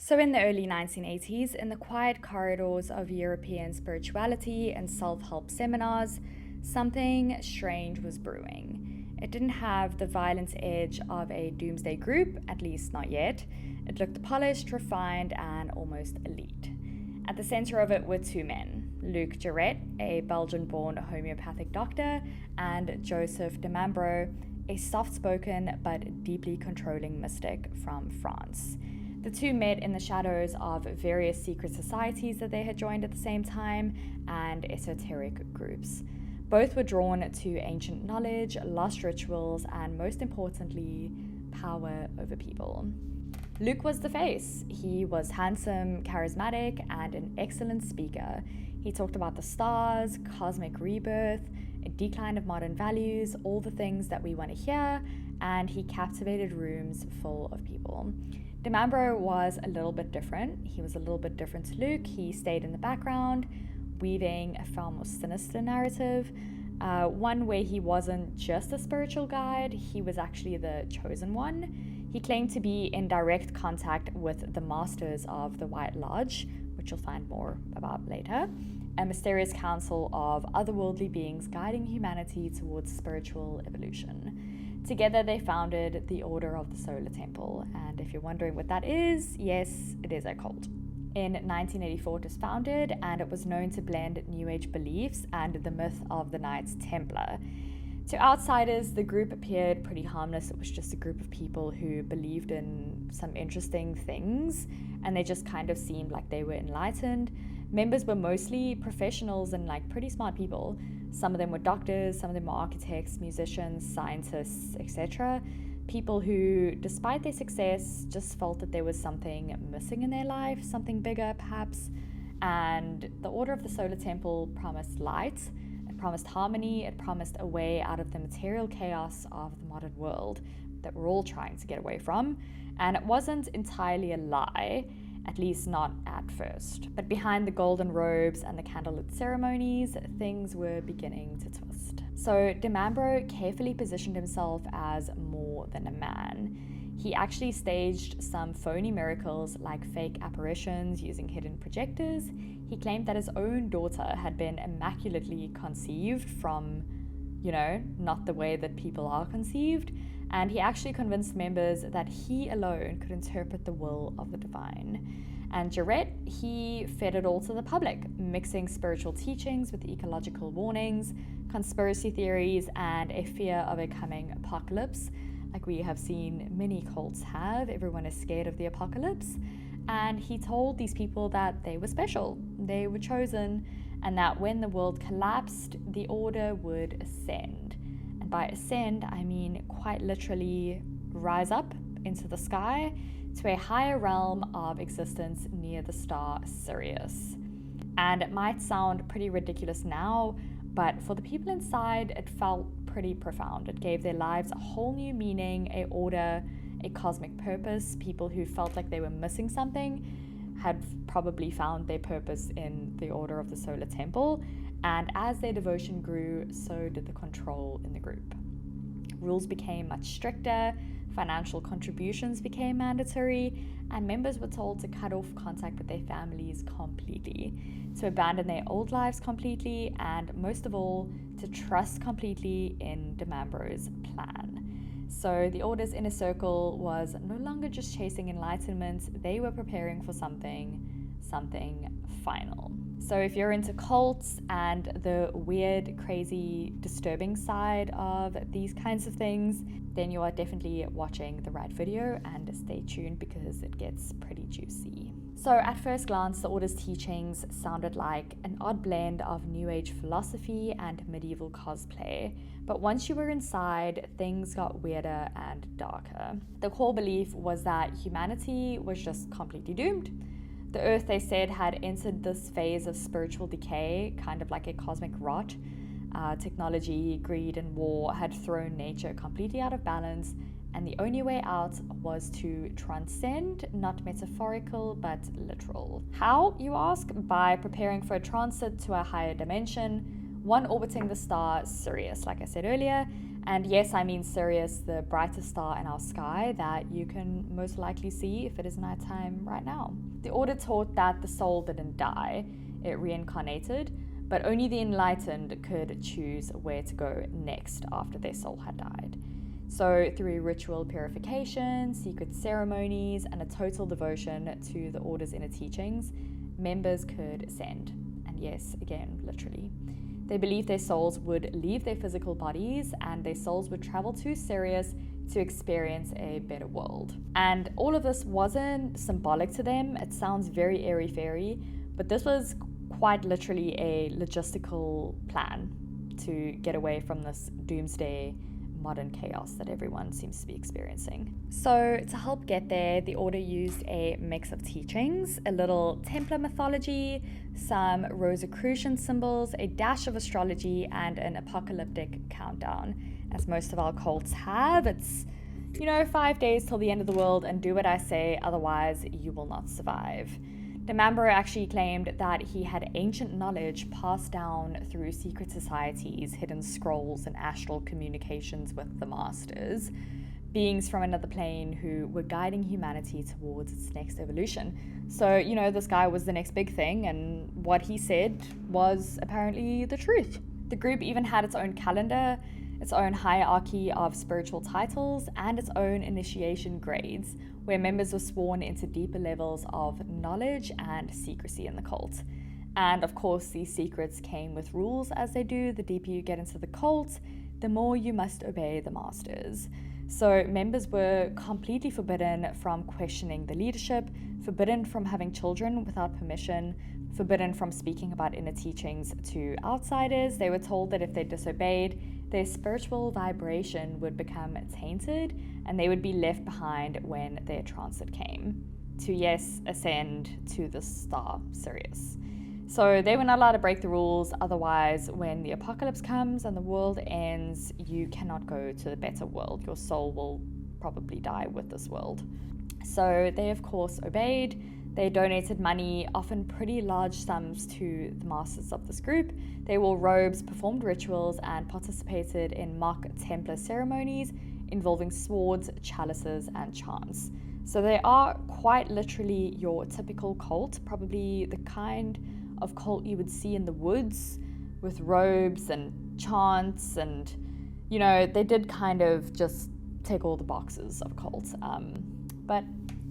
So, in the early 1980s, in the quiet corridors of European spirituality and self help seminars, something strange was brewing. It didn't have the violent edge of a doomsday group, at least not yet. It looked polished, refined, and almost elite. At the center of it were two men, Luc Jarret, a Belgian born homeopathic doctor, and Joseph de Mambro, a soft spoken but deeply controlling mystic from France. The two met in the shadows of various secret societies that they had joined at the same time and esoteric groups. Both were drawn to ancient knowledge, lost rituals, and most importantly, power over people. Luc was the face. He was handsome, charismatic, and an excellent speaker. He talked about the stars, cosmic rebirth, a decline of modern values, all the things that we want to hear, and he captivated rooms full of people. De Mambro was a little bit different. He was a little bit different to Luc. He stayed in the background, weaving a far more sinister narrative, one where he wasn't just a spiritual guide, he was actually the chosen one. He claimed to be in direct contact with the masters of the White Lodge, which you'll find more about later, a mysterious council of otherworldly beings guiding humanity towards spiritual evolution. Together they founded the Order of the Solar Temple, and if you're wondering what that is, yes, it is a cult. In 1984 it was founded, and it was known to blend New Age beliefs and the myth of the Knights Templar. To outsiders, the group appeared pretty harmless. It was just a group of people who believed in some interesting things, and they just kind of seemed like they were enlightened. Members were mostly professionals and pretty smart people. Some of them were doctors, some of them were architects, musicians, scientists, etc. People who, despite their success, just felt that there was something missing in their life, something bigger perhaps. And the Order of the Solar Temple promised light, it promised harmony, it promised a way out of the material chaos of the modern world that we're all trying to get away from. And it wasn't entirely a lie, at least not at first. But behind the golden robes and the candlelit ceremonies, things were beginning to twist. So de Mambro carefully positioned himself as more than a man. He actually staged some phony miracles like fake apparitions using hidden projectors. He claimed that his own daughter had been immaculately conceived from, not the way that people are conceived. And he actually convinced members that he alone could interpret the will of the divine. And Jarret, he fed it all to the public, mixing spiritual teachings with ecological warnings, conspiracy theories, and a fear of a coming apocalypse, like we have seen many cults have. Everyone is scared of the apocalypse. And he told these people that they were special, they were chosen, and that when the world collapsed, the order would ascend. By ascend, I mean quite literally rise up into the sky to a higher realm of existence near the star Sirius. And it might sound pretty ridiculous now, but for the people inside, it felt pretty profound. It gave their lives a whole new meaning, a order, a cosmic purpose. People who felt like they were missing something had probably found their purpose in the Order of the Solar Temple. And as their devotion grew, so did the control in the group. Rules became much stricter, financial contributions became mandatory, and members were told to cut off contact with their families completely, to abandon their old lives completely, and most of all, to trust completely in de Mambro's plan. So the Order's inner circle was no longer just chasing enlightenment, they were preparing for something final. So if you're into cults and the weird, crazy, disturbing side of these kinds of things, then you are definitely watching the right video, and stay tuned because it gets pretty juicy. So at first glance, the Order's teachings sounded like an odd blend of New Age philosophy and medieval cosplay. But once you were inside, things got weirder and darker. The core belief was that humanity was just completely doomed. The Earth, they said, had entered this phase of spiritual decay, kind of like a cosmic rot. Technology, greed, and war had thrown nature completely out of balance, and the only way out was to transcend, not metaphorical, but literal. How, you ask? By preparing for a transit to a higher dimension, one orbiting the star Sirius, like I said earlier, And yes, I mean Sirius, the brightest star in our sky that you can most likely see if it is nighttime right now. The order taught that the soul didn't die, it reincarnated, but only the enlightened could choose where to go next after their soul had died. So through ritual purification, secret ceremonies, and a total devotion to the order's inner teachings, members could ascend. And yes, again, literally. They believed their souls would leave their physical bodies and their souls would travel to Sirius to experience a better world. And all of this wasn't symbolic to them. It sounds very airy-fairy, but this was quite literally a logistical plan to get away from this doomsday modern chaos that everyone seems to be experiencing. So to help get there, the order used a mix of teachings, a little Templar mythology, some Rosicrucian symbols, a dash of astrology, and an apocalyptic countdown. As most of our cults have, it's 5 days till the end of the world, and do what I say, otherwise you will not survive. Demambro actually claimed that he had ancient knowledge passed down through secret societies, hidden scrolls, and astral communications with the Masters, beings from another plane who were guiding humanity towards its next evolution. So, this guy was the next big thing, and what he said was apparently the truth. The group even had its own calendar, its own hierarchy of spiritual titles, and its own initiation grades, where members were sworn into deeper levels of knowledge and secrecy in the cult. And of course, these secrets came with rules, as they do. The deeper you get into the cult, the more you must obey the Masters. So members were completely forbidden from questioning the leadership, forbidden from having children without permission, forbidden from speaking about inner teachings to outsiders. They were told that if they disobeyed, their spiritual vibration would become tainted and they would be left behind when their transit came to, yes, ascend to the star Sirius. So they were not allowed to break the rules, otherwise when the apocalypse comes and the world ends, you cannot go to the better world. Your soul will probably die with this world. So they of course obeyed. They donated money, often pretty large sums, to the masters of this group. They wore robes, performed rituals, and participated in mock Templar ceremonies involving swords, chalices, and chants. So they are quite literally your typical cult, probably the kind of cult you would see in the woods with robes and chants, and they did kind of just tick all the boxes of a cult, but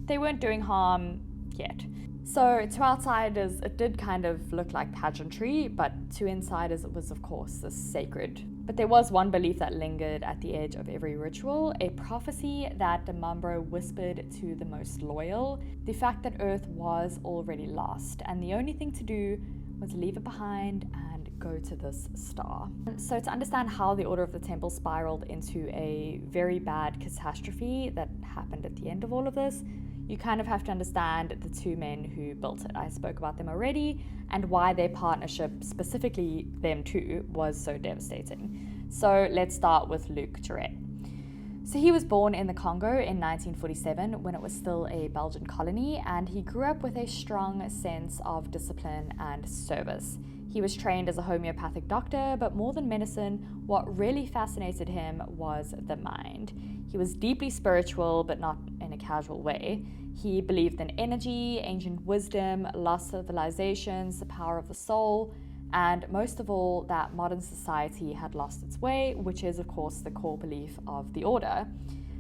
they weren't doing harm yet. So to outsiders, it did kind of look like pageantry, but to insiders, it was of course this sacred. But there was one belief that lingered at the edge of every ritual, a prophecy that Demambro whispered to the most loyal, the fact that Earth was already lost, and the only thing to do was leave it behind and go to this star. So to understand how the Order of the Temple spiraled into a very bad catastrophe that happened at the end of all of this, you kind of have to understand the two men who built it. I spoke about them already, and why their partnership, specifically them two, was so devastating. So let's start with Luc Jouret. So he was born in the Congo in 1947 when it was still a Belgian colony, and he grew up with a strong sense of discipline and service. He was trained as a homeopathic doctor, but more than medicine, what really fascinated him was the mind. He was deeply spiritual, but not in a casual way. He believed in energy, ancient wisdom, lost civilizations, the power of the soul, and most of all, that modern society had lost its way, which is, of course, the core belief of the order.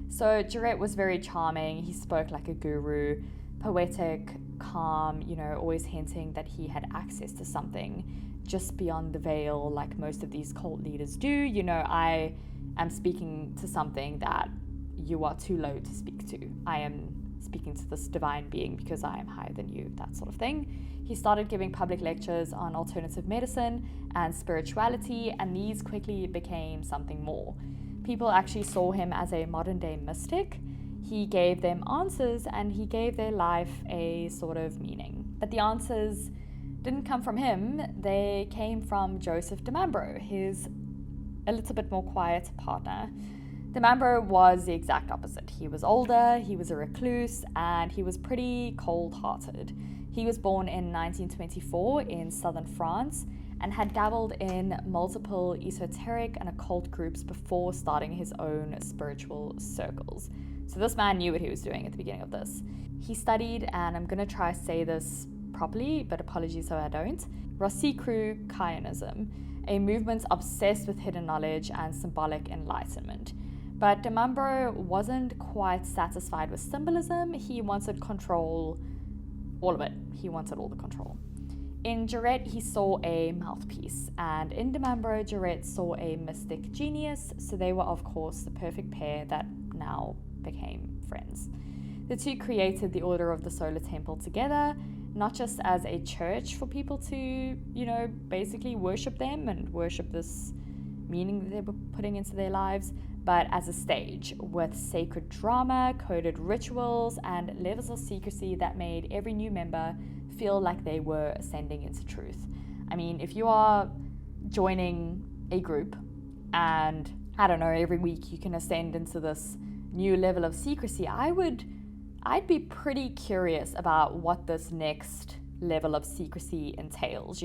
So Jouret was very charming. He spoke like a guru, poetic, calm, always hinting that he had access to something just beyond the veil, like most of these cult leaders do. I am speaking to something that you are too low to speak to. I am speaking to this divine being because I am higher than you, that sort of thing. He started giving public lectures on alternative medicine and spirituality, and these quickly became something more. People actually saw him as a modern-day mystic. He gave them answers, and he gave their life a sort of meaning. But the answers didn't come from him. They came from Joseph Demambro, his a little bit more quiet partner. Demambro was the exact opposite. He was older, he was a recluse, and he was pretty cold-hearted. He was born in 1924 in southern France, and had dabbled in multiple esoteric and occult groups before starting his own spiritual circles. So this man knew what he was doing at the beginning of this. He studied, and I'm going to try to say this properly, but apologies if I don't, Rosicrucianism, a movement obsessed with hidden knowledge and symbolic enlightenment. But Demambro wasn't quite satisfied with symbolism. He wanted control, all of it. He wanted all the control. In Jarrett, he saw a mouthpiece, and in Demambro, Jarrett saw a mystic genius, so they were, of course, the perfect pair that now became friends. The two created the Order of the Solar Temple together, not just as a church for people to, basically worship them and worship this meaning that they were putting into their lives, but as a stage with sacred drama, coded rituals, and levels of secrecy that made every new member feel like they were ascending into truth. I mean, if you are joining a group and, I don't know, every week you can ascend into this new level of secrecy, I'd be pretty curious about what this next level of secrecy entails,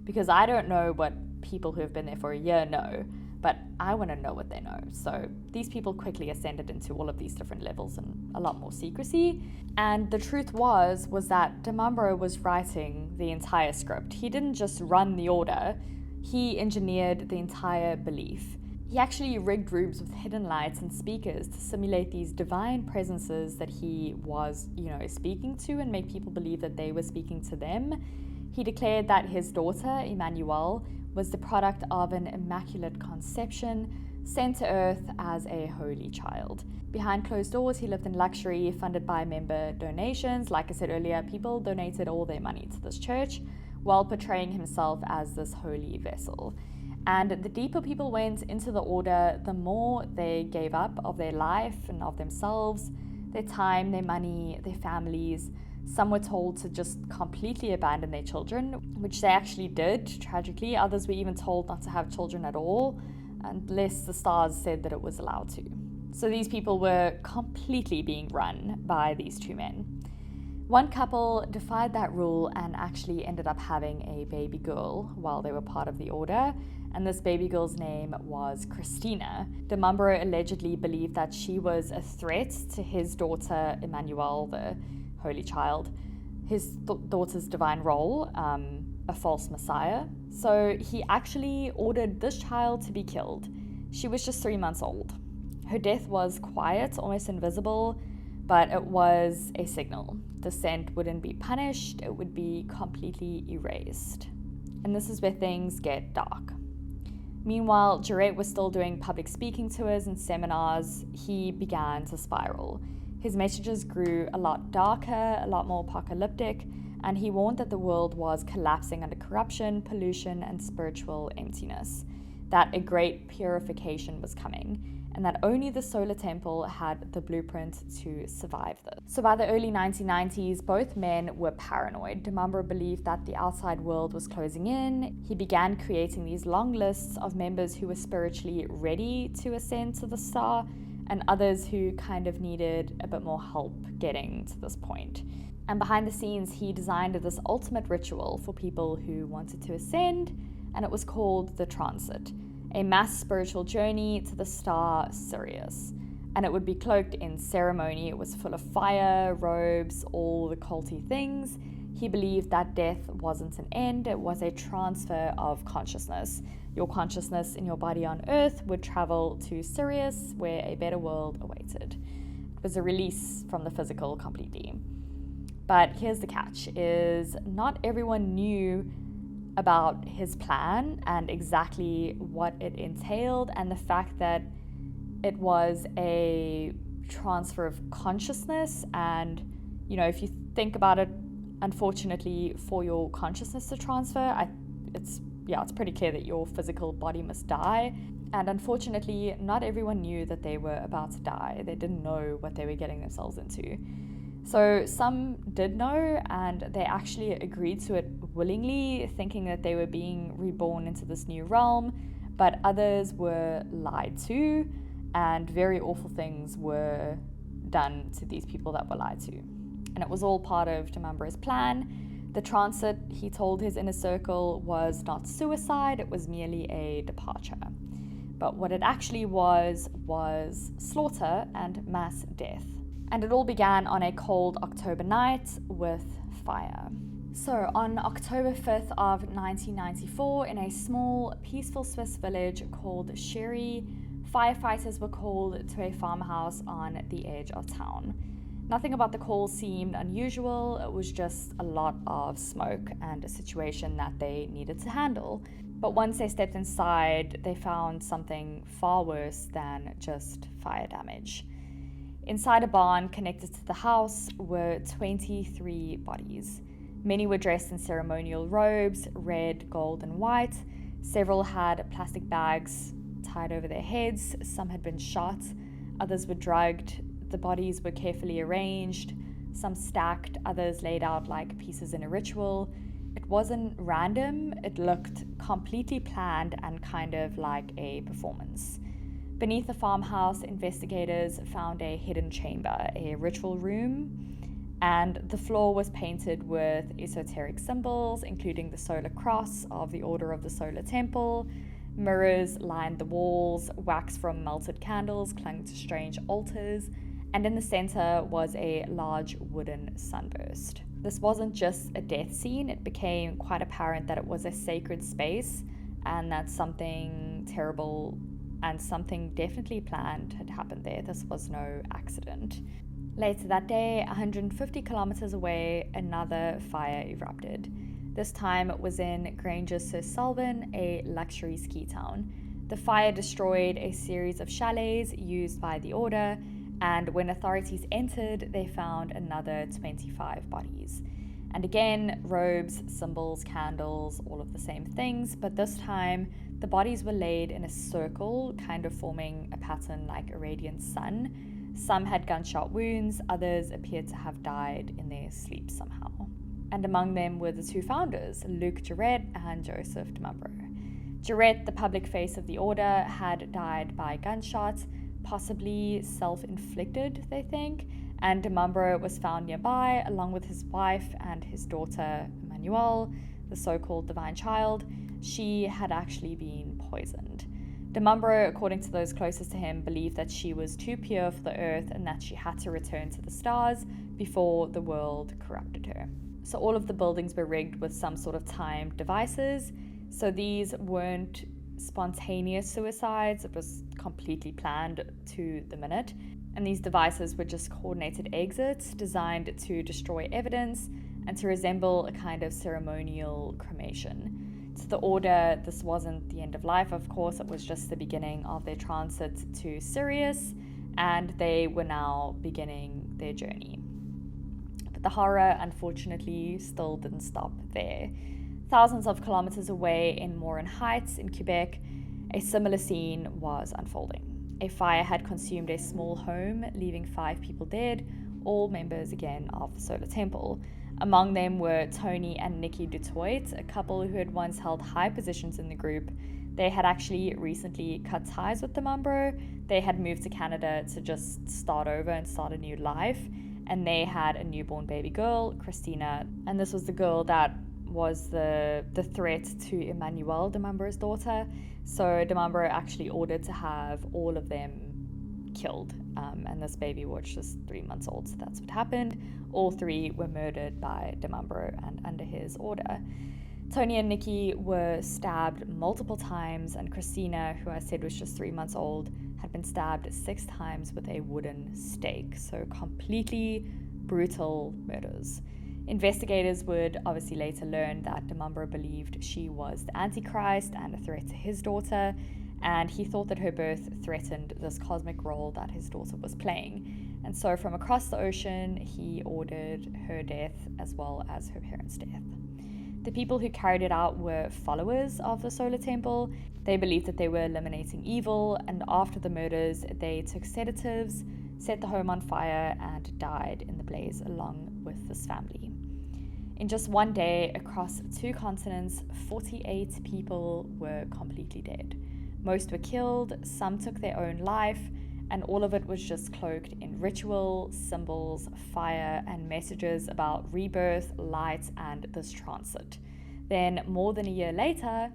because I don't know what people who have been there for a year know, but I want to know what they know. So these people quickly ascended into all of these different levels and a lot more secrecy. And the truth was that Demambro was writing the entire script. He didn't just run the order, he engineered the entire belief. He actually rigged rooms with hidden lights and speakers to simulate these divine presences that he was, speaking to and make people believe that they were speaking to them. He declared that his daughter, Emmanuel, was the product of an immaculate conception, sent to earth as a holy child. Behind closed doors, he lived in luxury, funded by member donations. Like I said earlier, people donated all their money to this church, while portraying himself as this holy vessel. And the deeper people went into the order, the more they gave up of their life and of themselves, their time, their money, their families. Some were told to just completely abandon their children, which they actually did, tragically. Others were even told not to have children at all, unless the stars said that it was allowed to. So these people were completely being run by these two men. One couple defied that rule and actually ended up having a baby girl while they were part of the order, and this baby girl's name was Christina. Demambro allegedly believed that she was a threat to his daughter, Emmanuel, the Holy Child, his daughter's divine role, a false messiah. So he actually ordered this child to be killed. She was just 3 months old. Her death was quiet, almost invisible, but it was a signal. Dissent wouldn't be punished, it would be completely erased. And this is where things get dark. Meanwhile, Jarrett was still doing public speaking tours and seminars. He began to spiral. His messages grew a lot darker, a lot more apocalyptic, and he warned that the world was collapsing under corruption, pollution, and spiritual emptiness, that a great purification was coming, and that only the Solar Temple had the blueprint to survive this. So by the early 1990s, both men were paranoid. Demambro believed that the outside world was closing in. He began creating these long lists of members who were spiritually ready to ascend to the star, and others who kind of needed a bit more help getting to this point. And behind the scenes, he designed this ultimate ritual for people who wanted to ascend, and it was called the Transit, a mass spiritual journey to the star Sirius. And it would be cloaked in ceremony. It was full of fire, robes, all the culty things. He believed that death wasn't an end, it was a transfer of consciousness. Your consciousness in your body on Earth would travel to Sirius, where a better world awaited. It was a release from the physical completely. But here's the catch, is not everyone knew about his plan and exactly what it entailed, and the fact that it was a transfer of consciousness. And, if you think about it, unfortunately, for your consciousness to transfer, it's pretty clear that your physical body must die. And unfortunately, not everyone knew that they were about to die. They didn't know what they were getting themselves into. So some did know, and they actually agreed to it willingly, thinking that they were being reborn into this new realm. But others were lied to, and very awful things were done to these people that were lied to. And it was all part of Demambro's plan The transit, he told his inner circle, was not suicide, it was merely a departure. But what it actually was slaughter and mass death. And it all began on a cold October night with fire. So on October 5th of 1994, in a small, peaceful Swiss village called Sherry, firefighters were called to a farmhouse on the edge of town. Nothing about the call seemed unusual, it was just a lot of smoke and a situation that they needed to handle. But once they stepped inside, they found something far worse than just fire damage. Inside a barn connected to the house were 23 bodies. Many were dressed in ceremonial robes, red, gold, and white. Several had plastic bags tied over their heads. Some had been shot. Others were drugged. The bodies were carefully arranged. Some stacked, others laid out like pieces in a ritual. It wasn't random. It looked completely planned and kind of like a performance. Beneath the farmhouse, investigators found a hidden chamber, a ritual room, and the floor was painted with esoteric symbols, including the solar cross of the Order of the Solar Temple. Mirrors lined the walls, wax from melted candles clung to strange altars, and in the center was a large wooden sunburst. This wasn't just a death scene, it became quite apparent that it was a sacred space and that something terrible and something definitely planned had happened there. This was no accident. Later that day, 150 kilometers away, another fire erupted. This time it was in Granger-sur-Solven, a luxury ski town. The fire destroyed a series of chalets used by the order, and when authorities entered, they found another 25 bodies. And again, robes, symbols, candles, all of the same things, but this time the bodies were laid in a circle, kind of forming a pattern like a radiant sun. Some had gunshot wounds, others appeared to have died in their sleep somehow. And among them were the two founders, Luc Jouret and Joseph de Mambre. Jouret, the public face of the order, had died by gunshot, possibly self-inflicted, they think, and de Mambre was found nearby along with his wife and his daughter Emmanuelle, the so-called divine child. She had actually been poisoned. De Mambre, according to those closest to him, believed that she was too pure for the earth and that she had to return to the stars before the world corrupted her. So all of the buildings were rigged with some sort of timed devices. So these weren't spontaneous suicides, it was completely planned to the minute. And these devices were just coordinated exits designed to destroy evidence and to resemble a kind of ceremonial cremation. To the order, this wasn't the end of life, of course, it was just the beginning of their transit to Sirius, and they were now beginning their journey. But the horror, unfortunately, still didn't stop there. Thousands of kilometers away in Morin Heights in Quebec, a similar scene was unfolding. A fire had consumed a small home, leaving 5 people dead, all members again of the Solar Temple. Among them were Tony and Nikki Dutoit, a couple who had once held high positions in the group. They had actually recently cut ties with de Mambre. They had moved to Canada to just start over and start a new life. And they had a newborn baby girl, Christina. And this was the girl that was the threat to Emmanuelle, de Mambre's daughter. So de Mambre actually ordered to have all of them killed, and this baby was just 3 months old, so that's what happened. All 3 were murdered by de Mambre and under his order. Tony and Nikki were stabbed multiple times, and Christina, who I said was just 3 months old, had been stabbed 6 times with a wooden stake. So completely brutal murders. Investigators would obviously later learn that de Mambre believed she was the Antichrist and a threat to his daughter, and he thought that her birth threatened this cosmic role that his daughter was playing. And so from across the ocean, he ordered her death as well as her parents' death. The people who carried it out were followers of the Solar Temple. They believed that they were eliminating evil, and after the murders, they took sedatives, set the home on fire, and died in the blaze along with this family. In just one day, across 2 continents, 48 people were completely dead. Most were killed, some took their own life, and all of it was just cloaked in ritual, symbols, fire, and messages about rebirth, light, and this transit. Then, more than a year later,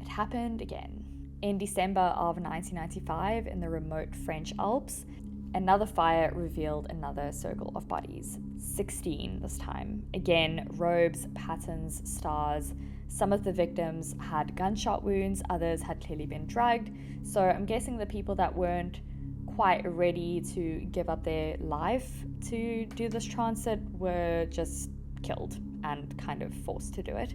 it happened again. In December of 1995, in the remote French Alps, another fire revealed another circle of bodies. 16 this time. Again, robes, patterns, stars. Some of the victims had gunshot wounds, others had clearly been drugged. So I'm guessing the people that weren't quite ready to give up their life to do this transit were just killed and kind of forced to do it.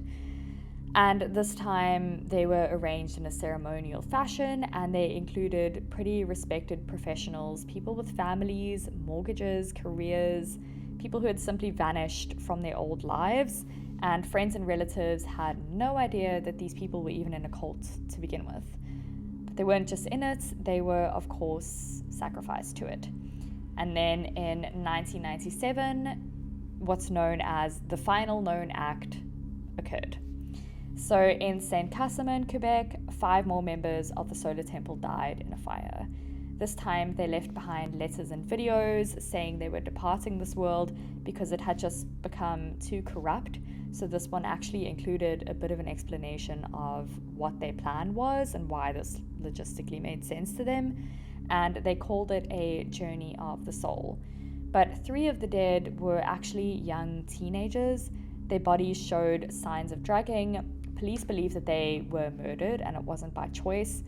And this time they were arranged in a ceremonial fashion, and they included pretty respected professionals, people with families, mortgages, careers, people who had simply vanished from their old lives, and friends and relatives had no idea that these people were even in a cult to begin with. But they weren't just in it, they were, of course, sacrificed to it. And then in 1997, what's known as the final known act occurred. So in Saint-Casimir, Quebec, 5 more members of the Solar Temple died in a fire. This time they left behind letters and videos saying they were departing this world because it had just become too corrupt. So this one actually included a bit of an explanation of what their plan was and why this logistically made sense to them. And they called it a journey of the soul. But 3 of the dead were actually young teenagers. Their bodies showed signs of drugging. Police believe that they were murdered and it wasn't by choice.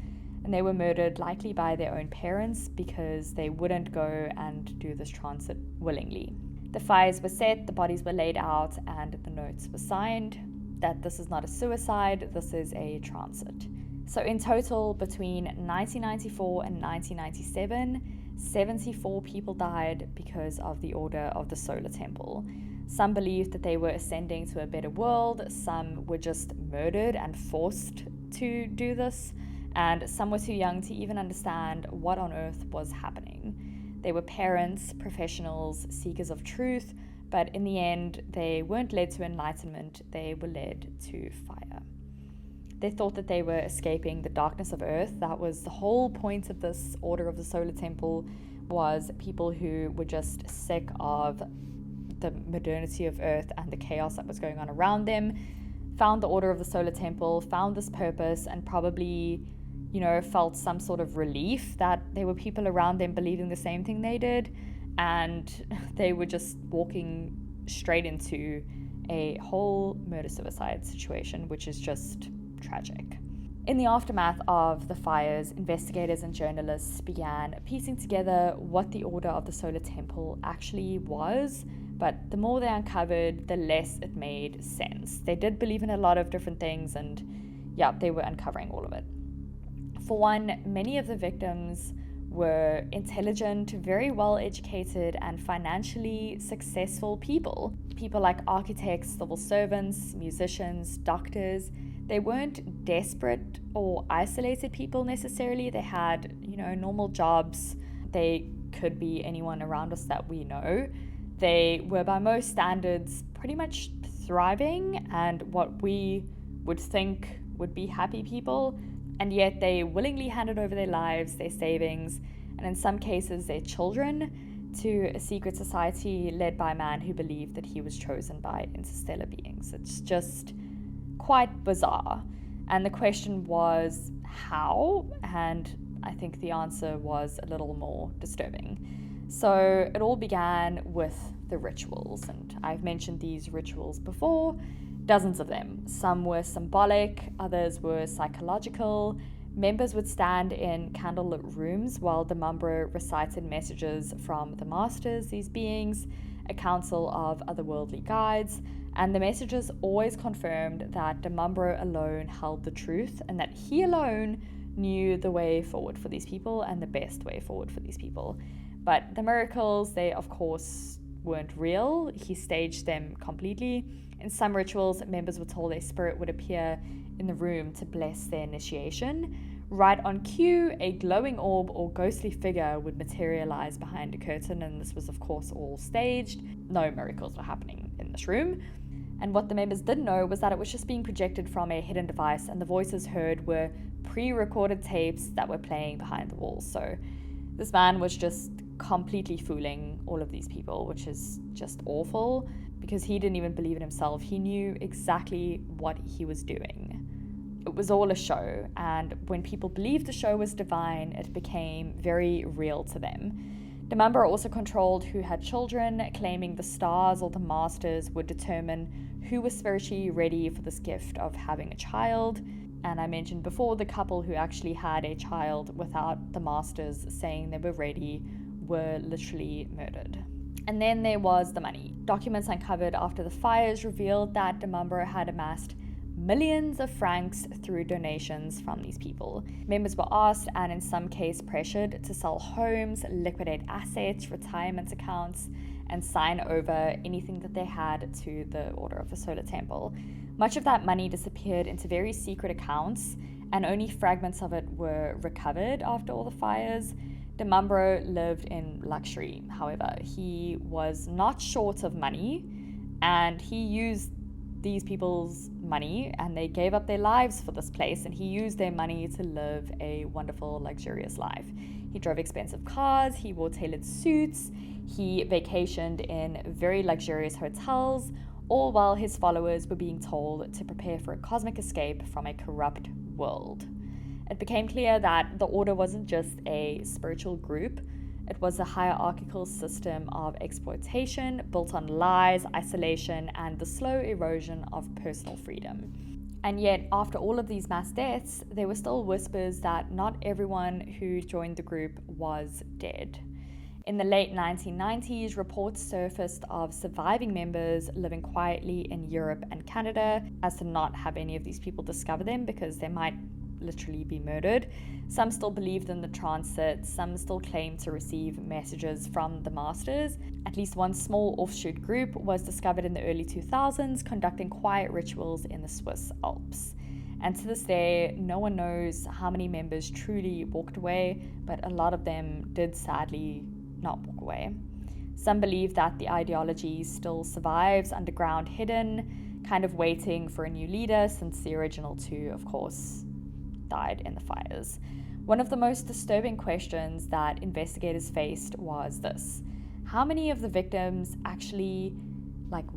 And they were murdered likely by their own parents because they wouldn't go and do this transit willingly. The fires were set, the bodies were laid out, and the notes were signed that this is not a suicide, this is a transit. So in total, between 1994 and 1997, 74 people died because of the order of the Solar Temple. Some believed that they were ascending to a better world, some were just murdered and forced to do this, and some were too young to even understand what on earth was happening. They were parents, professionals, seekers of truth, but in the end, they weren't led to enlightenment, they were led to fire. They thought that they were escaping the darkness of earth. That was the whole point of this order of the Solar Temple, was people who were just sick of the modernity of earth and the chaos that was going on around them, found the order of the Solar Temple, found this purpose, and probably, felt some sort of relief that there were people around them believing the same thing they did, and they were just walking straight into a whole murder-suicide situation, which is just tragic. In the aftermath of the fires, investigators and journalists began piecing together what the Order of the Solar Temple actually was, but the more they uncovered, the less it made sense. They did believe in a lot of different things, and they were uncovering all of it. For one, many of the victims were intelligent, very well educated, and financially successful people. People like architects, civil servants, musicians, doctors. They weren't desperate or isolated people necessarily. They had, normal jobs. They could be anyone around us that we know. They were, by most standards, pretty much thriving and what we would think would be happy people. And yet they willingly handed over their lives, their savings, and in some cases their children, to a secret society led by a man who believed that he was chosen by interstellar beings. It's just quite bizarre. And the question was, how? And I think the answer was a little more disturbing. So it all began with the rituals, and I've mentioned these rituals before, dozens of them. Some were symbolic, others were psychological. Members would stand in candlelit rooms while the Mumbra recited messages from the masters, these beings, a council of otherworldly guides, and the messages always confirmed that the Mumbra alone held the truth and that he alone knew the way forward for these people and the best way forward for these people. But the miracles, they of course weren't real. He staged them completely. In some rituals, members were told their spirit would appear in the room to bless their initiation. Right on cue, a glowing orb or ghostly figure would materialize behind a curtain, and this was of course all staged. No miracles were happening in this room. And what the members didn't know was that it was just being projected from a hidden device, and the voices heard were pre-recorded tapes that were playing behind the walls. So This man was just completely fooling all of these people, which is just awful because he didn't even believe in himself. He knew exactly what he was doing. It was all a show, and when people believed the show was divine, it became very real to them. Demumber also controlled who had children, claiming the stars or the masters would determine who was spiritually ready for this gift of having a child. And I mentioned before, the couple who actually had a child without the masters saying they were ready were literally murdered. And then there was the money. Documents uncovered after the fires revealed that Demumber had amassed millions of francs through donations from these people. Members were asked, and in some cases pressured, to sell homes, liquidate assets, retirement accounts, and sign over anything that they had to the Order of the Solar Temple. Much of that money disappeared into very secret accounts, and only fragments of it were recovered after all the fires. Demumber lived in luxury, however. He was not short of money, and he used these people's money, and they gave up their lives for this place, and he used their money to live a wonderful, luxurious life. He drove expensive cars, he wore tailored suits, he vacationed in very luxurious hotels, all while his followers were being told to prepare for a cosmic escape from a corrupt world. It became clear that the Order wasn't just a spiritual group. It was a hierarchical system of exploitation built on lies, isolation, and the slow erosion of personal freedom. And yet, after all of these mass deaths, there were still whispers that not everyone who joined the group was dead. In the late 1990s, reports surfaced of surviving members living quietly in Europe and Canada, as to not have any of these people discover them because they might literally be murdered. Some still believed in the transit, some still claimed to receive messages from the masters. At least one small offshoot group was discovered in the early 2000s conducting quiet rituals in the Swiss Alps. And to this day, no one knows how many members truly walked away, but a lot of them did sadly not walk away. Some believe that the ideology still survives underground, hidden, kind of waiting for a new leader, since the original two, of course, died in the fires. One of the most disturbing questions that investigators faced was this: how many of the victims actually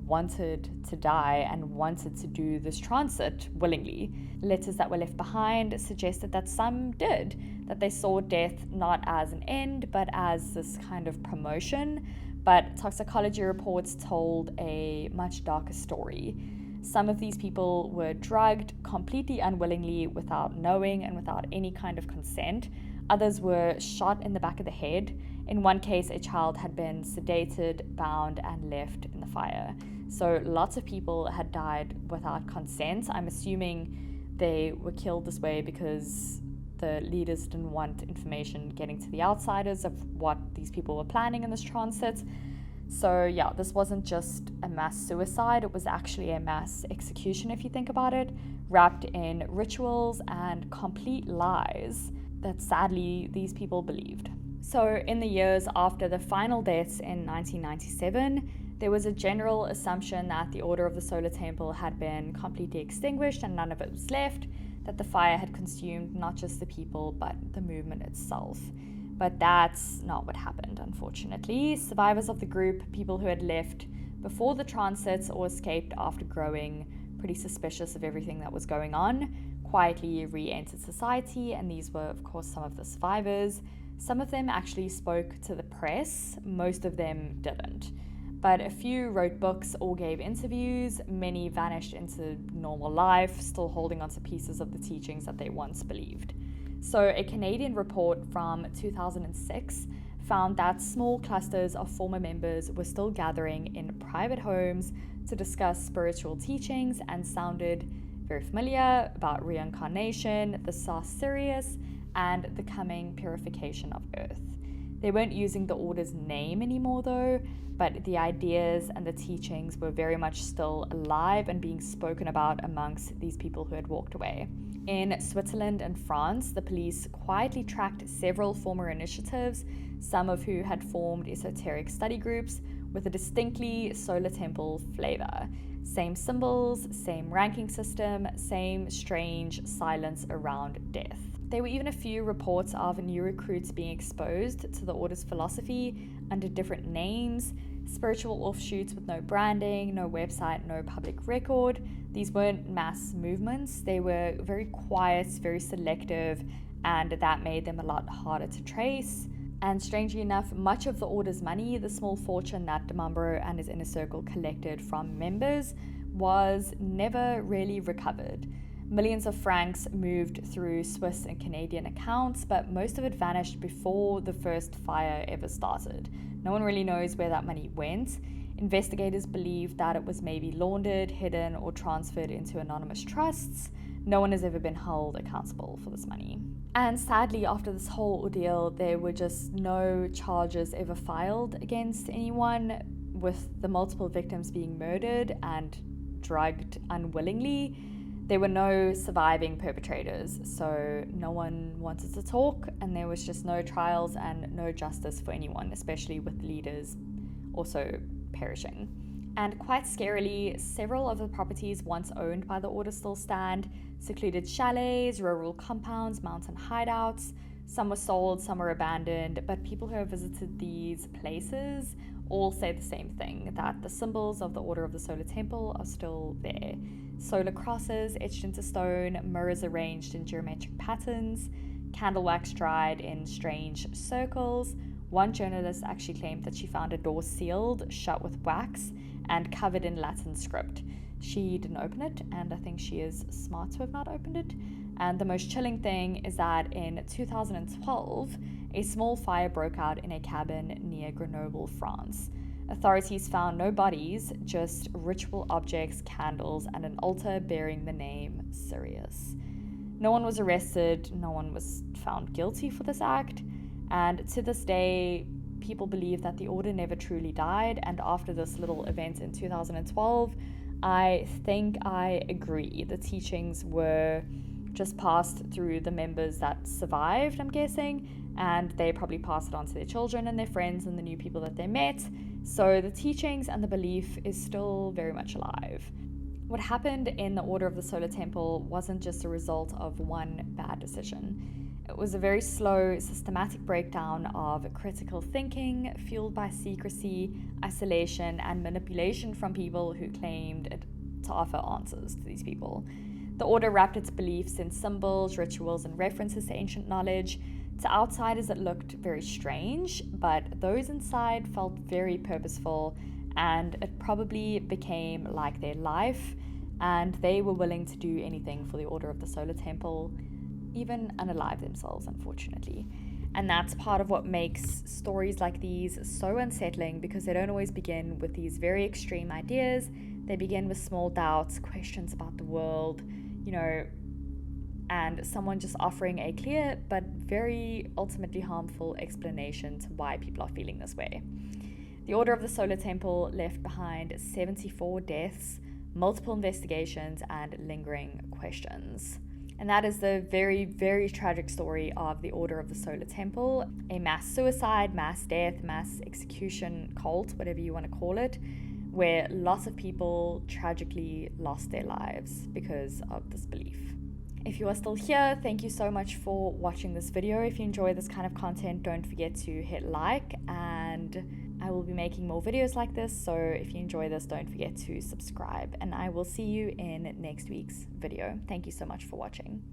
wanted to die and wanted to do this transit willingly? Letters that were left behind suggested that some did, that they saw death not as an end but as this kind of promotion. But toxicology reports told a much darker story. Some of these people were drugged completely unwillingly, without knowing and without any kind of consent. Others were shot in the back of the head. In one case, a child had been sedated, bound, and left in the fire. So lots of people had died without consent. I'm assuming they were killed this way because the leaders didn't want information getting to the outsiders of what these people were planning in this transit. So yeah, this wasn't just a mass suicide, it was actually a mass execution if you think about it, wrapped in rituals and complete lies that sadly these people believed. So in the years after the final deaths in 1997, there was a general assumption that the Order of the Solar Temple had been completely extinguished and none of it was left, that the fire had consumed not just the people but the movement itself. But that's not what happened, unfortunately. Survivors of the group, people who had left before the transits or escaped after growing pretty suspicious of everything that was going on, quietly re-entered society, and these were, of course, some of the survivors. Some of them actually spoke to the press, most of them didn't. But a few wrote books or gave interviews, many vanished into normal life, still holding on to pieces of the teachings that they once believed. So a Canadian report from 2006 found that small clusters of former members were still gathering in private homes to discuss spiritual teachings and sounded very familiar about reincarnation, the Sas Sirius, and the coming purification of Earth. They weren't using the Order's name anymore though, but the ideas and the teachings were very much still alive and being spoken about amongst these people who had walked away. In Switzerland and France, the police quietly tracked several former initiatives, some of who had formed esoteric study groups with a distinctly Solar Temple flavor. Same symbols, same ranking system, same strange silence around death. There were even a few reports of new recruits being exposed to the order's philosophy under different names, spiritual offshoots with no branding, no website, no public record. These weren't mass movements. They were very quiet, very selective, and that made them a lot harder to trace. And strangely enough, much of the order's money, the small fortune that Demambro and his inner circle collected from members, was never really recovered. Millions of francs moved through Swiss and Canadian accounts, but most of it vanished before the first fire ever started. No one really knows where that money went. Investigators believe that it was maybe laundered, hidden, or transferred into anonymous trusts. No one has ever been held accountable for this money. And sadly, after this whole ordeal, there were just no charges ever filed against anyone, with the multiple victims being murdered and drugged unwillingly. There were no surviving perpetrators, so no one wanted to talk, and there was just no trials and no justice for anyone, especially with leaders also perishing. And quite scarily, several of the properties once owned by the order still stand: secluded chalets, rural compounds, mountain hideouts. Some were sold, some were abandoned, but people who have visited these places all say the same thing, that the symbols of the Order of the Solar Temple are still there. Solar crosses etched into stone, mirrors arranged in geometric patterns, candle wax dried in strange circles. One journalist actually claimed that she found a door sealed shut with wax and covered in Latin script. She didn't open it, and I think she is smart to have not opened it. And the most chilling thing is that in 2012, a small fire broke out in a cabin near Grenoble, France. Authorities found no bodies, just ritual objects, candles, and an altar bearing the name Sirius. No one was arrested, no one was found guilty for this act, and to this day, people believe that the order never truly died. And after this little event in 2012, I think I agree. The teachings were just passed through the members that survived, I'm guessing, and they probably passed it on to their children and their friends and the new people that they met. So the teachings and the belief is still very much alive. What happened in the Order of the Solar Temple wasn't just a result of one bad decision. It was a very slow, systematic breakdown of critical thinking, fueled by secrecy, isolation, and manipulation from people who claimed to offer answers to these people. The order wrapped its beliefs in symbols, rituals, and references to ancient knowledge. To outsiders, it looked very strange, but those inside felt very purposeful, and it probably became like their life, and they were willing to do anything for the Order of the Solar Temple, even unalive themselves, unfortunately. And that's part of what makes stories like these so unsettling, because they don't always begin with these very extreme ideas. They begin with small doubts, questions about the world, and someone just offering a clear but very ultimately harmful explanation to why people are feeling this way. The Order of the Solar Temple left behind 74 deaths, multiple investigations, and lingering questions. And that is the very, very tragic story of the Order of the Solar Temple, a mass suicide, mass death, mass execution cult, whatever you want to call it, where lots of people tragically lost their lives because of this belief. If you are still here, thank you so much for watching this video. If you enjoy this kind of content, don't forget to hit like, and I will be making more videos like this. So if you enjoy this, don't forget to subscribe, and I will see you in next week's video. Thank you so much for watching.